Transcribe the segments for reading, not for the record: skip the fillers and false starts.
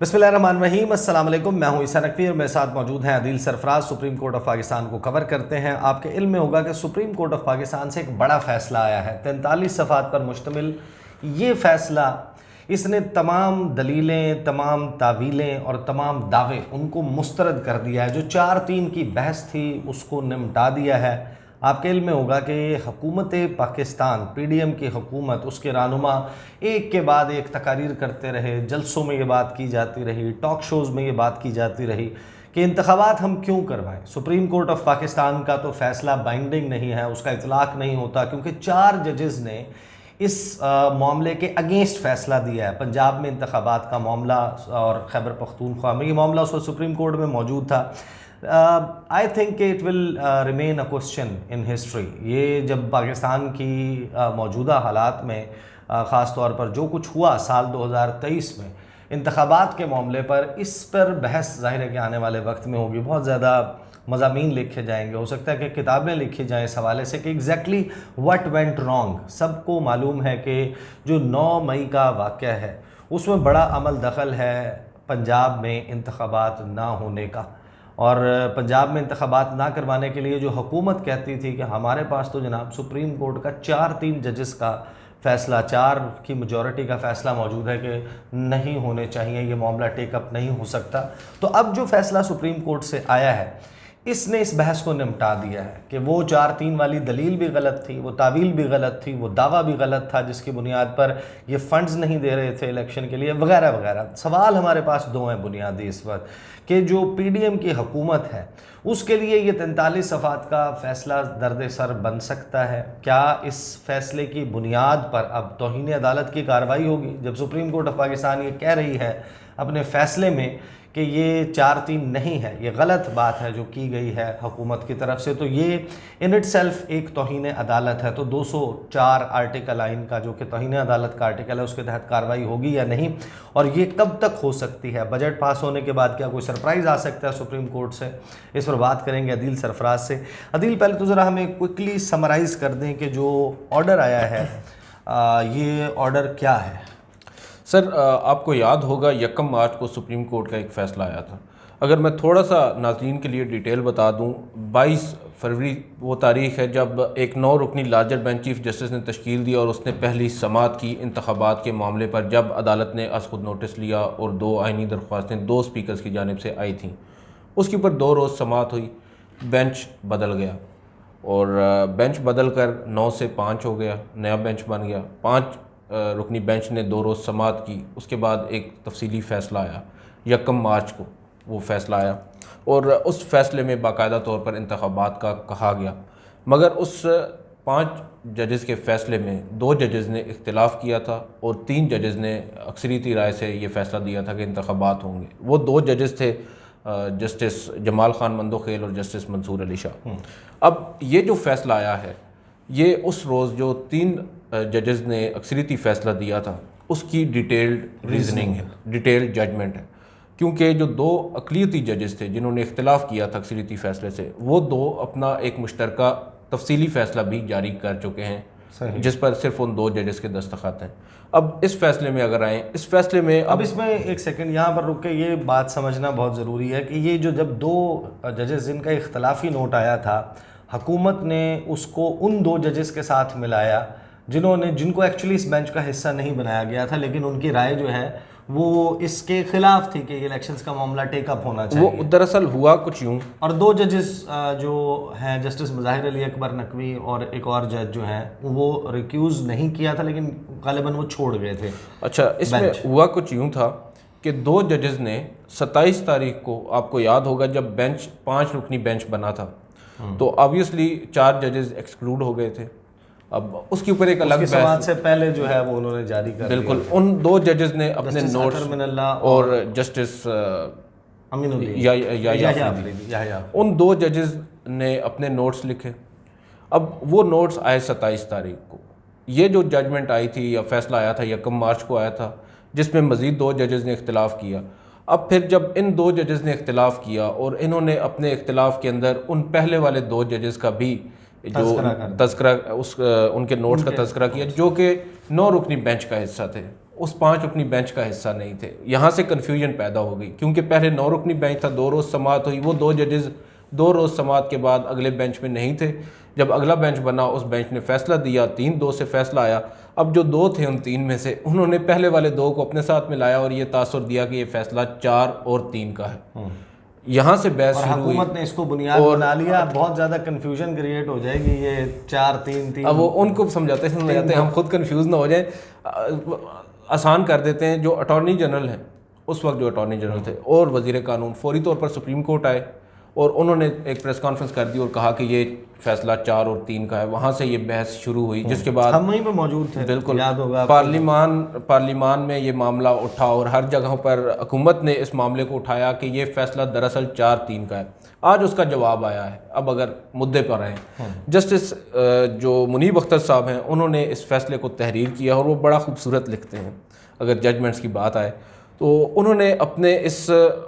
बिस्मिल्लाहिर्रहमानिर्रहीम, अस्सलाम वालेकुम। मैं हूं ईसा नकवी और मेरे साथ मौजूद हैं Adeel Sarfaraz. Supreme court of Pakistan को कवर करते हैं। आपके इल्म में होगा कि सुप्रीम कोर्ट ऑफ पाकिस्तान से एक बड़ा फ़ैसला आया है, 43 सफ़ात पर मुश्तमिल ये फ़ैसला। इसने तमाम दलीलें, तमाम तावीलें और तमाम दावे उनको मुस्तरद कर दिया है। जो 4-3 की बहस थी उसको निमटा दिया है। आपके इल्म में होगा कि हुकूमत पाकिस्तान, PDM की हुकूमत, उसके रहनुमा एक के बाद एक तकारीर करते रहे, जलसों में ये बात की जाती रही, टॉक शोज़ में ये बात की जाती रही कि इंतखाबात हम क्यों करवाएं। सुप्रीम कोर्ट ऑफ पाकिस्तान का तो फ़ैसला बाइंडिंग नहीं है, उसका इतलाक़ नहीं होता, क्योंकि 4 जजेज़ ने इस मामले के अगेंस्ट फ़ैसला दिया है। पंजाब में इंतखाबात का मामला और खैबर पख्तूनख्वा में ये मामला उस वक्त सुप्रीम कोर्ट में मौजूद था। I think it will remain a question in history. ये जब पाकिस्तान की मौजूदा हालात में ख़ास तौर पर जो कुछ हुआ साल 2023 में इंतखाबात के मामले पर, इस पर बहस ज़ाहिर है कि आने वाले वक्त में होगी। बहुत ज़्यादा मज़ामीन लिखे जाएंगे, हो सकता है कि किताबें लिखी जाएँ इस हवाले से कि एग्जैक्टली व्हाट वेंट रॉन्ग। सबको मालूम है कि जो 9 मई का वाक़या है उसमें बड़ा अमल दखल है पंजाब में इंतखाबात ना होने का, और पंजाब में इंतखाबात ना करवाने के लिए जो हुकूमत कहती थी कि हमारे पास तो जनाब सुप्रीम कोर्ट का 4-3 जजेस का फ़ैसला, 4 की मेजॉरिटी का फ़ैसला मौजूद है कि नहीं होने चाहिए, ये मामला टेकअप नहीं हो सकता। तो अब जो फ़ैसला सुप्रीम कोर्ट से आया है इसने इस बहस को निपटा दिया है कि वो 4-3 वाली दलील भी गलत थी, वो तावील भी गलत थी, वो दावा भी गलत था जिसकी बुनियाद पर ये फ़ंड्स नहीं दे रहे थे इलेक्शन के लिए, वगैरह वगैरह। सवाल हमारे पास 2 हैं बुनियादी इस वक्त कि जो PDM की हुकूमत है उसके लिए ये 43 सफ़ात का फ़ैसला दर्द सर बन सकता है। क्या इस फ़ैसले की बुनियाद पर अब तौहीन अदालत की कार्रवाई होगी? जब सुप्रीम कोर्ट ऑफ पाकिस्तान ये कह रही है अपने फ़ैसले में कि ये 4-3 नहीं है, ये गलत बात है जो की गई है हुकूमत की तरफ से, तो ये इन इट सेल्फ एक तौहीन अदालत है। तो 204 आर्टिकल आइन का जो कि तौहीन अदालत का आर्टिकल है उसके तहत कार्रवाई होगी या नहीं, और ये कब तक हो सकती है? बजट पास होने के बाद क्या कोई सरप्राइज़ आ सकता है सुप्रीम कोर्ट से? इस पर बात करेंगे अदील सरफराज से। अदील, पहले तो ज़रा हमें क्विकली समराइज़ कर दें कि जो ऑर्डर आया है ये ऑर्डर क्या है? सर, आपको याद होगा 1 मार्च को सुप्रीम कोर्ट का एक फ़ैसला आया था। अगर मैं थोड़ा सा नाज़रीन के लिए डिटेल बता दूं, 22 फरवरी वो तारीख़ है जब एक 9 रुकनी लार्जर बेंच चीफ जस्टिस ने तश्कील दी और उसने पहली समाअत की इंतखाबात के मामले पर, जब अदालत ने अज़ खुद नोटिस लिया और 2 आइनी दरख्वास्तें 2 स्पीकर्स की जानिब से आई थीं। उसके ऊपर 2 रोज़ समाअत हुई, बेंच बदल गया और बेंच बदल कर 9 से 5 हो गया, नया बेंच बन गया। 5 रुकनी बेंच ने 2 रोज़ समाअत की। उसके बाद एक तफसीली फ़ैसला आया, 1 मार्च को वो फ़ैसला आया और उस फ़ैसले में बाकायदा तौर पर इंतखाबात का कहा गया। मगर उस 5 जजेस के फ़ैसले में 2 जजेस ने इख्तिलाफ़ किया था और 3 जजेस ने अक्सरियती राय से ये फ़ैसला दिया था कि इंतखाबात होंगे। वो 2 जजेस थे जस्टिस जमाल खान मंदोखेल और जस्टिस मंसूर अली शाह। अब ये जो फ़ैसला आया है ये उस रोज़ जो 3 जजेस ने अक्सरियती फ़ैसला दिया था उसकी डिटेल्ड रीज़निंग है, डिटेल्ड जजमेंट है। क्योंकि जो 2 अक़लियती जजेस थे जिन्होंने इख्तिलाफ़ किया था अक्सरियती फ़ैसले से, वो 2 अपना एक मुश्तरका तफसीली फ़ैसला भी जारी कर चुके हैं जिस पर सिर्फ उन 2 जजेस के दस्तखत हैं। अब इस फ़ैसले में अगर आएँ, इस फ़ैसले में अब इसमें एक सेकंड यहाँ पर रुक के ये बात समझना बहुत ज़रूरी है कि ये जो जब 2 जजेस जिनका इख्तलाफी नोट आया था, हुकूमत ने उसको उन 2 जजेस के साथ मिलाया जिनको एक्चुअली इस बेंच का हिस्सा नहीं बनाया गया था, लेकिन उनकी राय जो है वो इसके खिलाफ थी कि इलेक्शंस का मामला टेकअप होना चाहिए। वो दरअसल हुआ कुछ यूँ, और 2 जजेस जो हैं जस्टिस मुज़ाहिर अली अकबर नकवी और एक और जज जो हैं वो रिक्यूज़ नहीं किया था, लेकिन गालिबन वो छोड़ गए थे। अच्छा, इसमें हुआ कुछ यूँ था कि 2 जजेस ने 27 तारीख को, आपको याद होगा जब बेंच 5 रुकनी बेंच बना था तो ऑब्वियसली 4 जजेस एक्सक्लूड हो गए थे। अब उसके ऊपर एक अलग समाअत से पहले जो है वो उन्होंने जारी कर बिल्कुल दिया। उन 2 जजेस ने अपने नोट्स और जस्टिस उन 2 जजेस ने अपने नोट्स लिखे। अब वो नोट्स आए 27 तारीख को। ये जो जजमेंट आई थी या फैसला आया था 1 मार्च को आया था, जिसमें मज़ीद 2 जजेस ने इख्तिलाफ़ किया। अब फिर जब इन 2 जजेस ने इख्तिलाफ़ किया और इन्होंने अपने इख्तिलाफ़ के अंदर उन पहले वाले 2 जजेस का भी जो तज़किरा उनके नोट्स का तज़किरा किया जो कि 9 रुकनी बेंच का हिस्सा थे, उस 5 रुकनी बेंच का हिस्सा नहीं थे। यहाँ से कन्फ्यूजन पैदा हो गई, क्योंकि पहले 9 रुकनी बेंच था, 2 रोज़ समाअत हुई, वो 2 जजेज़ 2 रोज़ समाअत के बाद अगले बेंच में नहीं थे। जब अगला बेंच बना उस बेंच ने फैसला दिया, 3-2 से फैसला आया। अब जो 2 थे उन 3 में से उन्होंने पहले वाले 2 को अपने साथ मिलाया और ये तासुर दिया कि ये फैसला 4 और 3 का है। यहाँ से बहस शुरू हुई, हुकूमत ने इसको बुनियाद बना लिया। बहुत ज़्यादा कंफ्यूजन क्रिएट हो जाएगी, ये 4-3-3। अब वो उनको समझाते हैं, हम खुद कंफ्यूज ना हो जाए, आसान कर देते हैं। जो अटॉर्नी जनरल हैं उस वक्त, जो अटॉर्नी जनरल थे और वज़ीर कानून फौरी तौर पर सुप्रीम कोर्ट आए और उन्होंने एक प्रेस कॉन्फ्रेंस कर दी और कहा कि ये फैसला 4 और 3 का है। वहाँ से ये बहस शुरू हुई, जिसके बाद हम वहीं पे मौजूद थे, बिल्कुल याद होगा, पार्लियामान में ये मामला उठा और हर जगह पर हुकूमत ने इस मामले को उठाया कि ये फैसला दरअसल 4-3 का है। आज उसका जवाब आया है। अब अगर मुद्दे पर आए, जस्टिस जो मुनीब अख्तर साहब हैं उन्होंने इस फैसले को तहरीर किया और वो बड़ा खूबसूरत लिखते हैं। अगर जजमेंट्स की बात आए तो उन्होंने अपने इस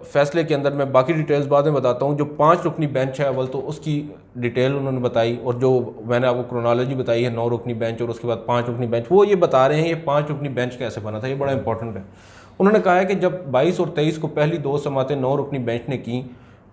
फैसले के अंदर, मैं बाकी डिटेल्स बाद में बताता हूँ, जो 5 रुकनी बेंच है अव्वल तो उसकी डिटेल उन्होंने बताई, और जो मैंने आपको क्रोनोलॉजी बताई है 9 रुकनी बेंच और उसके बाद 5 रुकनी बेंच, वो ये बता रहे हैं ये 5 रुकनी बेंच कैसे बना था। ये बड़ा इंपॉर्टेंट है। उन्होंने कहा है कि जब 22 और 23 को पहली 2 समातें 9 रुकनी बेंच ने की,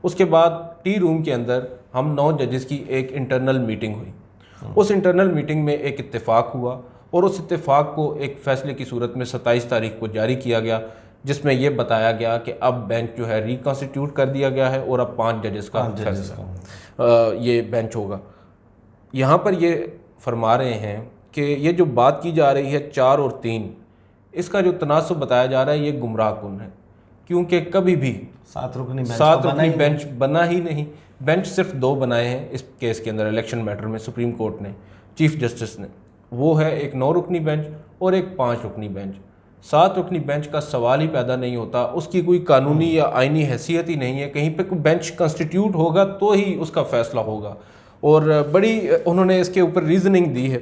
उसके बाद टी रूम के अंदर हम 9 जजेस की एक इंटरनल मीटिंग हुई। उस इंटरनल मीटिंग में एक इत्तेफाक हुआ और उस इत्तेफाक को एक फ़ैसले की सूरत में 27 तारीख को जारी किया गया, जिसमें यह बताया गया कि अब बेंच जो है रिकॉन्स्टिट्यूट कर दिया गया है और अब 5 जजेस का फैसला ये बेंच होगा। यहाँ पर ये फरमा रहे हैं कि ये जो बात की जा रही है 4 और 3, इसका जो तनासुब बताया जा रहा है ये गुमराह कुन है, क्योंकि कभी भी 7 रुकनी बेंच बना ही नहीं। बेंच सिर्फ 2 बनाए हैं इस केस के अंदर, इलेक्शन मैटर में सुप्रीम कोर्ट ने, चीफ जस्टिस ने। वो है एक 9 रुकनी बेंच और एक 5 रुकनी बेंच। 7 रुकनी बेंच का सवाल ही पैदा नहीं होता, उसकी कोई कानूनी या आईनी हैसियत ही नहीं है। कहीं पे कोई बेंच कंस्टिट्यूट होगा तो ही उसका फैसला होगा, और बड़ी उन्होंने इसके ऊपर रीजनिंग दी है।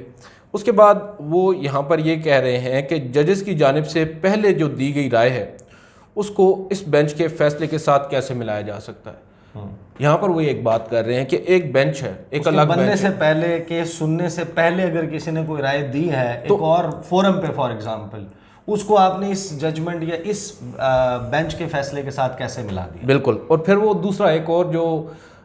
उसके बाद वो यहाँ पर ये कह रहे हैं कि जजेस की जानिब से पहले जो दी गई राय है उसको इस बेंच के फैसले के साथ कैसे मिलाया जा सकता है। यहाँ पर वो एक बात कर रहे हैं कि एक बेंच है, एक अलग बनने बेंच से पहले, केस सुनने से पहले अगर किसी ने कोई राय दी है तो एक और फोरम पे, फॉर एग्जांपल, उसको आपने इस जजमेंट या इस बेंच के फैसले के साथ कैसे मिला दिया। बिल्कुल। और फिर वो दूसरा एक और जो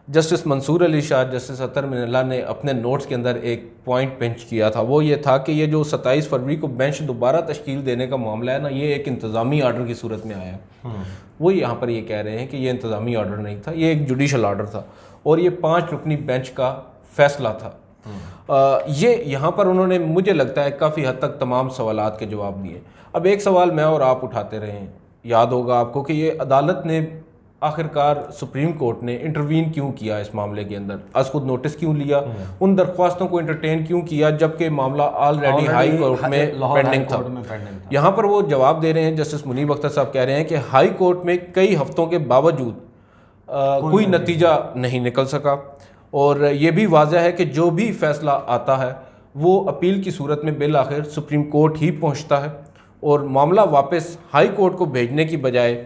जस्टिस मंसूर अली शाह, जस्टिस अतर मिनल्ला ने अपने नोट्स के अंदर एक पॉइंट पेंच किया था, वो ये था कि ये जो 27 फरवरी को बेंच दोबारा तश्कील देने का मामला है ना, ये एक इंतज़ामी आर्डर की सूरत में आया। वो यहाँ पर ये कह रहे हैं कि ये इंतज़ामी आर्डर नहीं था, ये एक जुडिशल आर्डर था और ये 5 रुकनी बेंच का फैसला था। ये यहाँ पर उन्होंने, मुझे लगता है, काफ़ी हद तक तमाम सवालात के जवाब दिए। अब एक सवाल मैं और आप उठाते रहे हैं, याद होगा आपको, कि ये अदालत ने आखिरकार सुप्रीम कोर्ट ने इंटरवीन क्यों किया इस मामले के अंदर, आज खुद नोटिस क्यों लिया, उन दरख्वास्तों को एंटरटेन क्यों किया जबकि मामला ऑलरेडी हाई कोर्ट में पेंडिंग था। यहाँ पर वो जवाब दे रहे हैं, जस्टिस मुनीब अख्तर साहब कह रहे हैं कि हाई कोर्ट में कई हफ्तों के बावजूद कोई नतीजा नहीं निकल सका, और ये भी वाजह है कि जो भी फैसला आता है वो अपील की सूरत में बिल आखिर सुप्रीम कोर्ट ही पहुँचता है, और मामला वापस हाई कोर्ट को भेजने की बजाय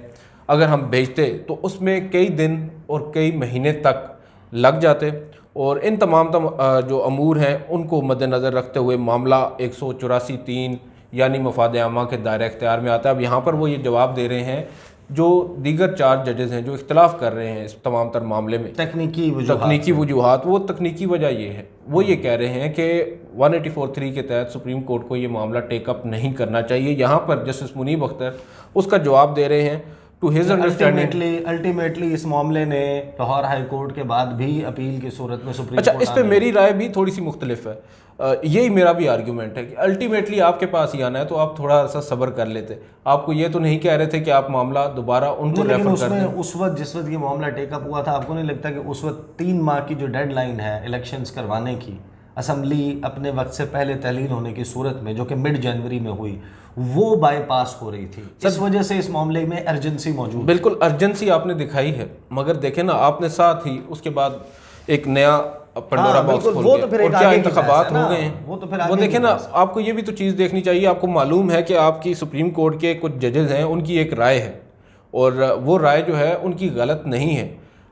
अगर हम भेजते तो उसमें कई दिन और कई महीने तक लग जाते, और इन तमाम जो अमूर हैं उनको मद्देनज़र रखते हुए मामला 184(3) यानी मफाद आमा के दायरे इख्तियार में आता है। अब यहाँ पर वो ये जवाब दे रहे हैं, जो दीगर 4 जजेस हैं जो इख्तलाफ कर रहे हैं इस तमाम तर मामले में, तकनीकी वजूहात, वो तकनीकी वजह ये है, वो ये कह रहे हैं कि 184(3) के तहत सुप्रीम कोर्ट को ये मामला टेकअप नहीं करना चाहिए। यहाँ पर जस्टिस मुनीब अख्तर उसका जवाब दे रहे हैं, टू हिज अंडरस्टैंडिंग अल्टीमेटली इस मामले ने लाहौर हाई कोर्ट के बाद भी अपील की सूरत में सुप्रीम कोर्ट, इस पे मेरी राय भी थोड़ी सी मुख्तलिफ है। यही मेरा भी आर्ग्यूमेंट है कि अल्टीमेटली आपके पास ही आना है तो आप थोड़ा सा सब्र कर लेते। आपको ये तो नहीं कह रहे थे कि आप मामला दोबारा उनको रेफर कर दें। उस वक्त जिस वक्त ये मामला टेकअप हुआ था, आपको नहीं लगता कि उस वक्त 3 माह की जो डेडलाइन है इलेक्शंस करवाने की, असम्बली अपने वक्त से पहले तहलील होने की सूरत में, जो कि मिड जनवरी में हुई, वो बाईपास हो रही थी, इस वजह से इस मामले में अर्जेंसी मौजूद। बिल्कुल अर्जेंसी आपने दिखाई है, मगर देखें ना, आपने साथ ही उसके बाद एक नया पंडोरा बॉक्स खोल दिया, और क्या इंतखाबात हो गए हैं। वो देखें ना, आपको ये भी तो चीज़ देखनी चाहिए। आपको मालूम है कि आपकी सुप्रीम कोर्ट के कुछ जजेस हैं, उनकी एक राय है और वो राय जो है उनकी गलत नहीं है।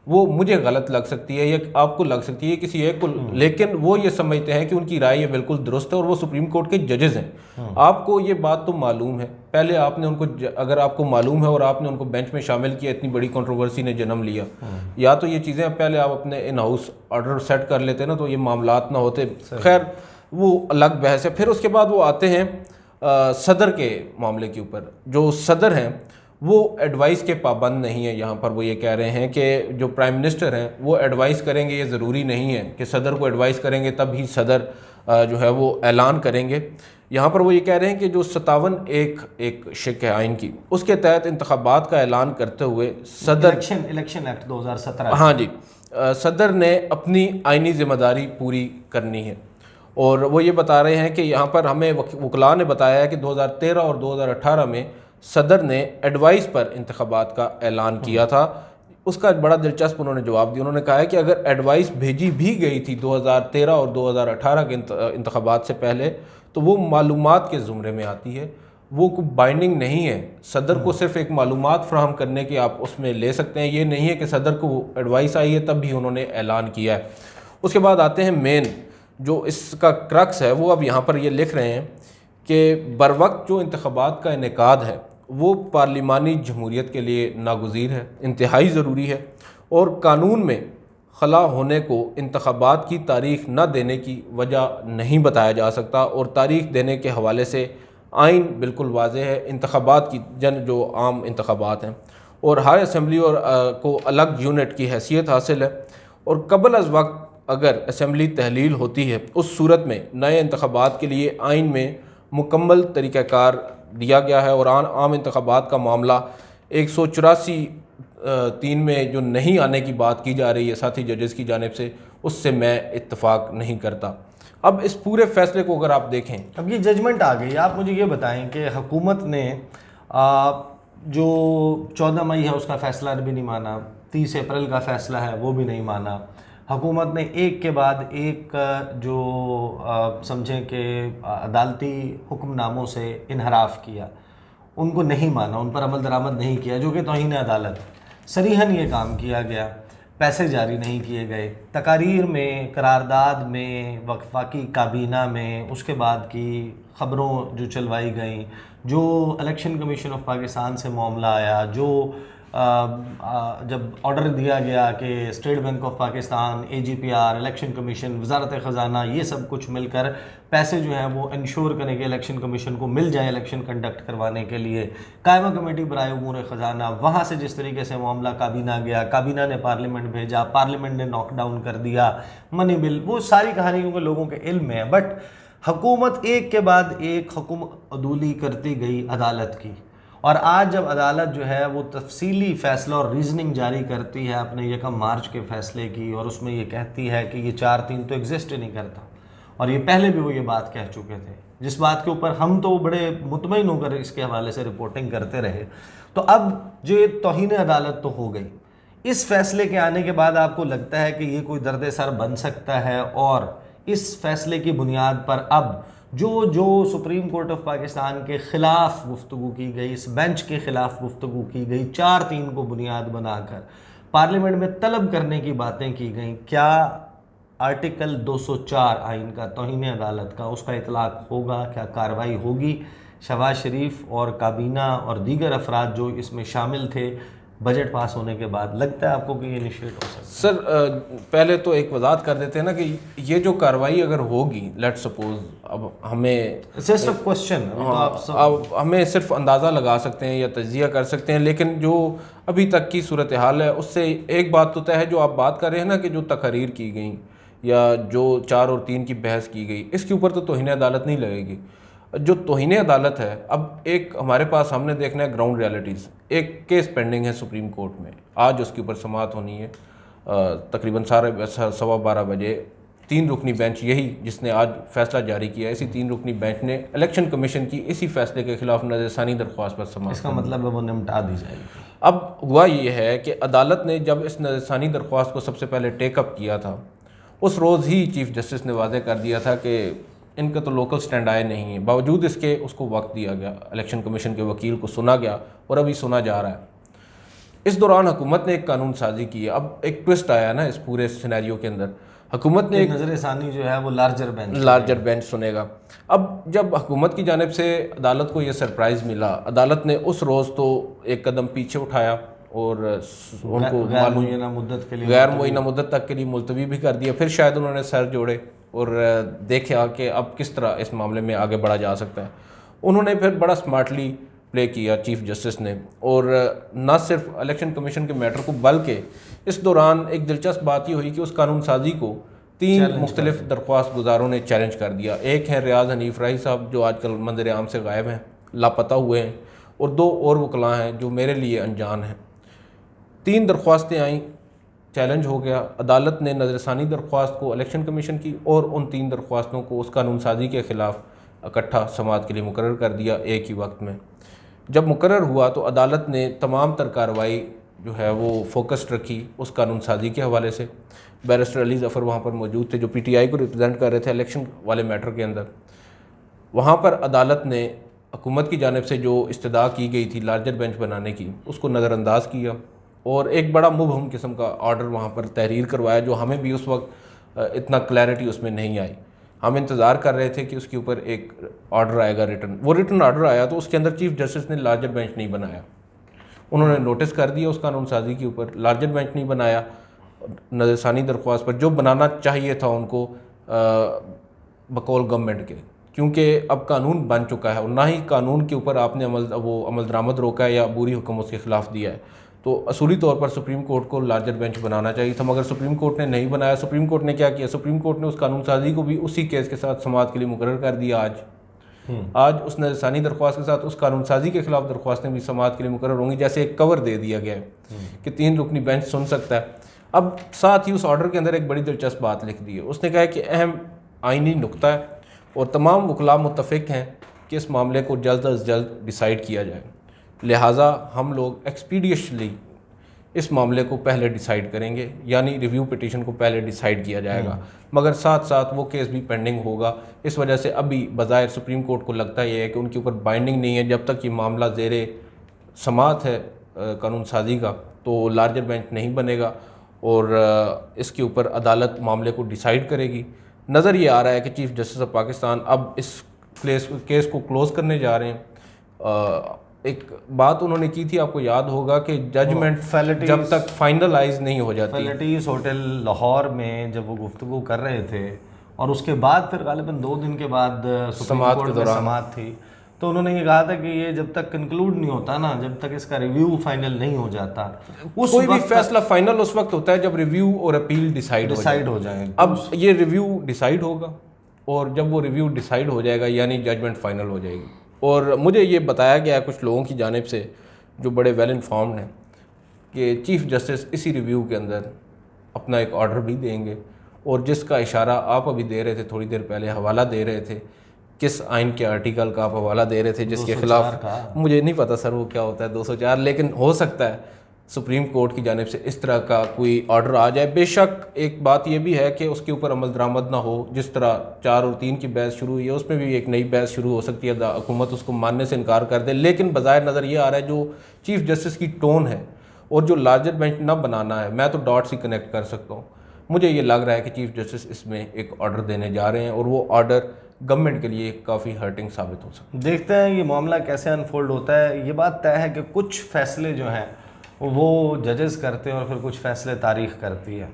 वो मुझे गलत लग सकती है या आपको लग सकती है किसी एक को, लेकिन वो ये समझते हैं कि उनकी राय ये बिल्कुल दुरुस्त है और वो सुप्रीम कोर्ट के जजेस हैं। आपको ये बात तो मालूम है, पहले आपने उनको अगर आपको मालूम है और आपने उनको बेंच में शामिल किया, इतनी बड़ी कंट्रोवर्सी ने जन्म लिया, या तो ये चीज़ें पहले आप अपने इन हाउस ऑर्डर सेट कर लेते ना तो ये मामलात ना होते। खैर वो अलग बहस है। फिर उसके बाद वो आते हैं सदर के मामले के ऊपर। जो सदर हैं वो एडवाइस के पाबंद नहीं है। यहाँ पर वो ये कह रहे हैं कि जो प्राइम मिनिस्टर हैं वो एडवाइस करेंगे, ये ज़रूरी नहीं है कि सदर को एडवाइस करेंगे तब ही सदर जो है वो ऐलान करेंगे। यहाँ पर वो ये कह रहे हैं कि जो 57 एक शिक है आइन की, उसके तहत इंतखाबात का ऐलान करते हुए सदर इलेक्शन एक्ट 2017, हाँ जी, सदर ने अपनी आइनी जिम्मेदारी पूरी करनी है। और वो ये बता रहे हैं कि यहाँ पर हमें वकला ने बताया है कि 2013 और 2018 में सदर ने एडवाइस पर इंतखाबात का ऐलान किया था। उसका बड़ा दिलचस्प उन्होंने जवाब दिया। उन्होंने कहा है कि अगर एडवाइस भेजी भी गई थी 2013 और 2018 के इंतखाबात से पहले तो वो मालूमात के ज़ुमरे में आती है, वो कोई बाइंडिंग नहीं है। सदर को सिर्फ एक मालूमात फ्राहम करने की आप उसमें ले सकते हैं, ये नहीं है कि सदर को एडवाइस आई है तब भी उन्होंने ऐलान किया है। उसके बाद आते हैं मेन जो इसका क्रक्स है, वो अब यहाँ पर ये लिख रहे हैं कि बर वक्त जो इंतखाबात का इनेकाद है वो पार्लिमानी जमहूरियत के लिए नागुज़ीर है, इंतहाई ज़रूरी है और कानून में खला होने को इंतखाबात की तारीख़ न देने की वजह नहीं बताया जा सकता। और तारीख़ देने के हवाले से आइन बिल्कुल वाज़ेह है। इंतखाबात की जो आम इंतखाबात हैं और हाई असम्बली और को अलग यूनिट की हैसियत हासिल है और कबल अज़ वक्त अगर असम्बली तहलील होती है उस सूरत में नए इंतखाबात के लिए आइन में मुकम्मल तरीक़ाकार दिया गया है। और आम इंतखाबात का मामला 184(3) में जो नहीं आने की बात की जा रही है साथी जजेस की जानिब से, उससे मैं इत्तफ़ाक़ नहीं करता। अब इस पूरे फ़ैसले को अगर आप देखें, अब ये जजमेंट आ गई, आप मुझे ये बताएं कि हुकूमत ने जो 14 मई है उसका फ़ैसला भी नहीं माना, 30 अप्रैल का फ़ैसला है वो भी नहीं माना, हुकूमत ने एक के बाद एक जो समझें कि अदालती हुक्मनामों से इनहराफ किया, उनको नहीं माना, उन पर अमल दरामद नहीं किया, जो कि तौहीन अदालत सरीहन ये काम किया गया। पैसे जारी नहीं किए गए, तकारीर में, करारदाद में, वफाकी काबीना में, उसके बाद की ख़बरों जो चलवाई गई, जो इलेक्शन कमीशन ऑफ पाकिस्तान से मामला आया, जो जब ऑर्डर दिया गया कि state bank of Pakistan, AGPR, election commission, वजारत ख़जाना, ये सब कुछ मिलकर पैसे जो हैं वो इंश्योर करें कि इलेक्शन कमीशन को मिल जाए इलेक्शन कंडक्ट करवाने के लिए। कायमा कमेटी बराए उमूर ख़जाना, वहाँ से जिस तरीके से मामला काबीना गया, काबीना ने पार्लियामेंट भेजा, पार्लियामेंट ने नॉकडाउन कर दिया, मनी बिल, वो सारी कहानी क्योंकि लोगों के इल्म में है। बट हुकूमत एक के बाद एक हुक्म अदूली करती गई अदालत की, और आज जब अदालत जो है वो तफसीली फ़ैसला और रीज़निंग जारी करती है अपने 1 मार्च के फ़ैसले की, और उसमें ये कहती है कि ये 4(3) तो एग्जिस्ट ही नहीं करता, और ये पहले भी वो ये बात कह चुके थे, जिस बात के ऊपर हम तो बड़े मुतमईन होकर इसके हवाले से रिपोर्टिंग करते रहे। तो अब जो ये तौहीन अदालत तो हो गई, इस फ़ैसले के आने के बाद आपको लगता है कि ये कोई दर्द सर बन सकता है, और इस फ़ैसले की बुनियाद पर अब जो सुप्रीम कोर्ट ऑफ पाकिस्तान के ख़िलाफ़ गुफ्तगू की गई, इस बेंच के ख़िलाफ़ गुफ्तगू की गई, 4(3) को बुनियाद बनाकर पार्लियामेंट में तलब करने की बातें की गई, क्या आर्टिकल 204 आइन का, तौहीन अदालत का, उसका इतलाक़ होगा? क्या कार्रवाई होगी? शहबाज शरीफ और काबीना और दीगर अफराद जो इसमें शामिल थे बजट पास होने के बाद, लगता है आपको कि ये इनिशिएट हो सकता है? सर पहले तो एक वजाहत कर देते हैं ना कि ये जो कार्रवाई अगर होगी, लेट्स सपोज, अब हमें जस्ट अ क्वेश्चन, अब हमें सिर्फ अंदाज़ा लगा सकते हैं या तज्जिया कर सकते हैं, लेकिन जो अभी तक की सूरत हाल है उससे एक बात तो तय है, जो आप बात कर रहे हैं ना कि जो तकरीर की गई या जो 4 और 3 की बहस की गई, इसके ऊपर तो तौहीन अदालत नहीं लगेगी। जो तौहीन अदालत है, अब एक हमारे पास हमने देखना है ग्राउंड रियलिटीज़। एक केस पेंडिंग है सुप्रीम कोर्ट में, आज उसके ऊपर समाअत होनी है तकरीबन 12:15 बजे। 3 रुकनी बेंच, यही जिसने आज फैसला जारी किया, इसी 3 रुकनी बेंच ने इलेक्शन कमीशन की इसी फैसले के खिलाफ नज़रसानी दरख्वास्त पर समाअत। इसका मतलब है वो निपटा दी जाएगी। अब हुआ ये है कि अदालत ने जब इस नज़रसानी दरख्वास्त को सबसे पहले टेकअप किया था, उस रोज़ ही चीफ जस्टिस ने वाज़ेह कर दिया था कि इनका तो लोकल स्टैंड आए नहीं है। बावजूद इसके उसको वक्त दिया गया, इलेक्शन कमीशन के वकील को सुना गया और अभी सुना जा रहा है। इस दौरान हुकूमत ने एक कानून साजी की है। अब एक ट्विस्ट आया ना इस पूरे सिनेरियो के अंदर, हुकूमत ने एक नजर सानी जो है वो लार्जर बेंच सुनेगा। अब जब हुकूमत की जानिब से अदालत को ये सरप्राइज़ मिला, अदालत ने उस रोज़ तो एक कदम पीछे उठाया और उनको गैर मुअय्यना मुद्दत तक के लिए मुलतवी भी कर दिया। फिर शायद उन्होंने सर जोड़े और देखा कि अब किस तरह इस मामले में आगे बढ़ा जा सकता है। उन्होंने फिर बड़ा स्मार्टली प्ले किया चीफ जस्टिस ने, और न सिर्फ इलेक्शन कमीशन के मैटर को बल्कि इस दौरान एक दिलचस्प बात ये हुई कि उस कानून साजी को 3 मुख्तलिफ दरख्वास्त गुजारों ने चैलेंज कर दिया। एक है रियाज हनीफ राही साहब जो आजकल मंजर आम से गायब हैं, लापता हुए हैं, और 2 और वकला हैं जो मेरे लिए अनजान हैं। 3 दरख्वास्तें आईं, चैलेंज हो गया। अदालत ने नज़रसानी दरख्वास्त को इलेक्शन कमीशन की और उन 3 दरख्वास्तों को उस कानून साजी के ख़िलाफ़ इकट्ठा समाअत के लिए मुकर्रर कर दिया एक ही वक्त में। जब मुकर्रर हुआ तो अदालत ने तमाम तर कार्रवाई जो है वो फोकस्ड रखी उस कानून साजी के हवाले से। बैरिस्टर अली ज़फ़र वहाँ पर मौजूद थे जो PTI को रिप्रेजेंट कर रहे थे इलेक्शन वाले मैटर के अंदर। वहाँ पर अदालत ने हुकूमत की जानिब से जो इस्तदा की गई थी लार्जर बेंच बनाने की, उसको नज़रअंदाज किया और एक बड़ा मुबहम किस्म का ऑर्डर वहाँ पर तहरीर करवाया, जो हमें भी उस वक्त इतना क्लैरिटी उसमें नहीं आई। हम इंतज़ार कर रहे थे कि उसके ऊपर एक ऑर्डर आएगा रिटर्न। वो रिटर्न ऑर्डर आया तो उसके अंदर चीफ जस्टिस ने लार्जर बेंच नहीं बनाया। उन्होंने नोटिस कर दिया उस कानून साजी के ऊपर, लार्जर बेंच नहीं बनाया। नज़रसानी दरख्वास्त पर जो बनाना चाहिए था उनको बकौल गवर्नमेंट के, क्योंकि अब कानून बन चुका है और ना ही कानून के ऊपर आपने अमल दरामद रोका है या अबूरी हुक्म उसके ख़िलाफ़ दिया है, तो असूली तौर पर सुप्रीम कोर्ट को लार्जर बेंच बनाना चाहिए था। मगर सुप्रीम कोर्ट ने नहीं बनाया। सुप्रीम कोर्ट ने क्या किया, सुप्रीम कोर्ट ने उस कानून साजी को भी उसी केस के साथ समाअत के लिए मुकर्रर कर दिया। आज उस नज़रसानी दरख्वास्त के साथ उस कानून साजी के खिलाफ दरख्वास्तें भी समाअत के लिए मुकर्रर होंगी, जैसे एक कवर दे दिया गया है कि 3 रुकनी बेंच सुन सकता है। अब साथ ही उस ऑर्डर के अंदर एक बड़ी दिलचस्प बात लिख दी है। उसने कहा कि अहम आइनी नुक्ता है और तमाम वकला मुत्तफ़िक हैं कि इस मामले को जल्द अज जल्द डिसाइड किया जाए, लिहाजा हम लोग एक्सपीडियशली इस मामले को पहले डिसाइड करेंगे, यानी रिव्यू पिटीशन को पहले डिसाइड किया जाएगा। मगर साथ साथ वो केस भी पेंडिंग होगा। इस वजह से अभी बज़ाहिर सुप्रीम कोर्ट को लगता ये है कि उनके ऊपर बाइंडिंग नहीं है। जब तक ये मामला ज़ेरे समाअत है कानून साजी का, तो लार्जर बेंच नहीं बनेगा और इसके ऊपर अदालत मामले को डिसाइड करेगी। नज़र ये आ रहा है कि चीफ जस्टिस ऑफ पाकिस्तान अब इस केस को क्लोज़ करने जा रहे हैं। एक बात उन्होंने की थी, आपको याद होगा कि जजमेंट जब तक फाइनलाइज नहीं हो जाती। फैलिटीज़ होटल लाहौर में जब वो गुफ्तगू कर रहे थे और उसके बाद फिर गालिबन 2 दिन के बाद समाअत के दौरान समाअत थी, तो उन्होंने ये कहा था कि ये जब तक कंक्लूड नहीं होता ना, जब तक इसका रिव्यू फाइनल नहीं हो जाता, उस कोई भी फैसला फाइनल उस वक्त होता है जब रिव्यू और अपील डिसाइड हो जाए। अब ये रिव्यू डिसाइड होगा और जब वो रिव्यू डिसाइड हो जाएगा यानी जजमेंट फाइनल हो जाएगी। और मुझे ये बताया गया कुछ लोगों की जानिब से जो बड़े वेल इन्फॉर्म्ड हैं कि चीफ जस्टिस इसी रिव्यू के अंदर अपना एक ऑर्डर भी देंगे, और जिसका इशारा आप अभी दे रहे थे, थोड़ी देर पहले हवाला दे रहे थे, किस आइन के आर्टिकल का आप हवाला दे रहे थे जिसके खिलाफ, मुझे नहीं पता सर वो क्या होता है 204, लेकिन हो सकता है सुप्रीम कोर्ट की जानिब से इस तरह का कोई ऑर्डर आ जाए। बेशक एक बात यह भी है कि उसके ऊपर अमल दरामद ना हो। जिस तरह 4 और 3 की बहस शुरू हुई है, उसमें भी एक नई बहस शुरू हो सकती है, हुकूमत उसको मानने से इनकार कर दे। लेकिन बज़ाहिर नज़र ये आ रहा है जो चीफ जस्टिस की टोन है और जो लार्जर बेंच ना बनाना है, मैं तो डॉट्स ही कनेक्ट कर सकता हूँ। मुझे ये लग रहा है कि चीफ जस्टिस इसमें एक ऑर्डर देने जा रहे हैं और वो ऑर्डर गवर्नमेंट के लिए काफ़ी हर्टिंग साबित हो सकता है। देखते हैं ये मामला कैसे अनफोल्ड होता है। ये बात तय है कि कुछ फैसले जो हैं वो जजेस करते हैं और फिर कुछ फ़ैसले तारीख़ करती है।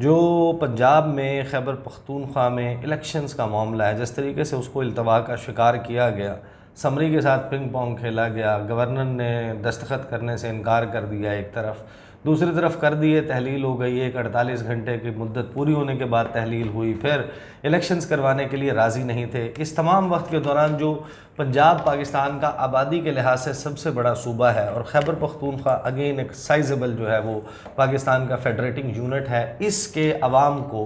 जो पंजाब में खैबर पख्तूनख्वा में इलेक्शंस का मामला है, जिस तरीके से उसको इल्तवा का शिकार किया गया, समरी के साथ पिंग पोंग खेला गया, गवर्नर ने दस्तखत करने से इनकार कर दिया एक तरफ, दूसरी तरफ कर दिए, तहलील हो गई, एक 48 घंटे की मुद्दत पूरी होने के बाद तहलील हुई, फिर इलेक्शंस करवाने के लिए राज़ी नहीं थे। इस तमाम वक्त के दौरान जो पंजाब पाकिस्तान का आबादी के लिहाज से सबसे बड़ा सूबा है और खैबर पख्तूनख्वा अगेन एक साइजेबल जो है वो पाकिस्तान का फेडरेटिंग यूनिट है, इसके अवाम को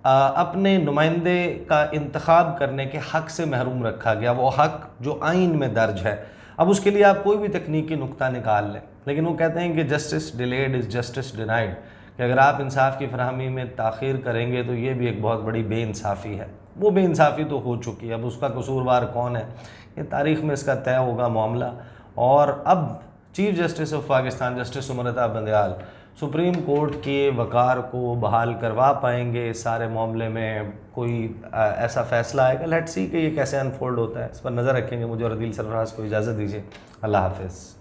अपने नुमाइंदे का इंतखाब करने के हक़ से महरूम रखा गया। वो हक़ जो आइन में दर्ज है। अब उसके लिए आप कोई भी तकनीकी नुक्ता निकाल लें, लेकिन वो कहते हैं कि justice delayed is justice denied, कि अगर आप इंसाफ की फरहमी में ताख़ीर करेंगे तो ये भी एक बहुत बड़ी बेइंसाफ़ी है। वो बेइंसाफ़ी तो हो चुकी है, अब उसका कसूरवार कौन है ये तारीख़ में इसका तय होगा मामला। और अब chief justice of Pakistan justice Umar Ata Bandial supreme court के वक़ार को बहाल करवा पाएंगे? इस सारे मामले में कोई ऐसा फ़ैसला आएगा? लेट्स सी कि ये कैसे अनफोल्ड होता है, इस पर नज़र रखेंगे। मुझे और अदील सरफराज को इजाज़त दीजिए। अल्लाह हाफ़िज़।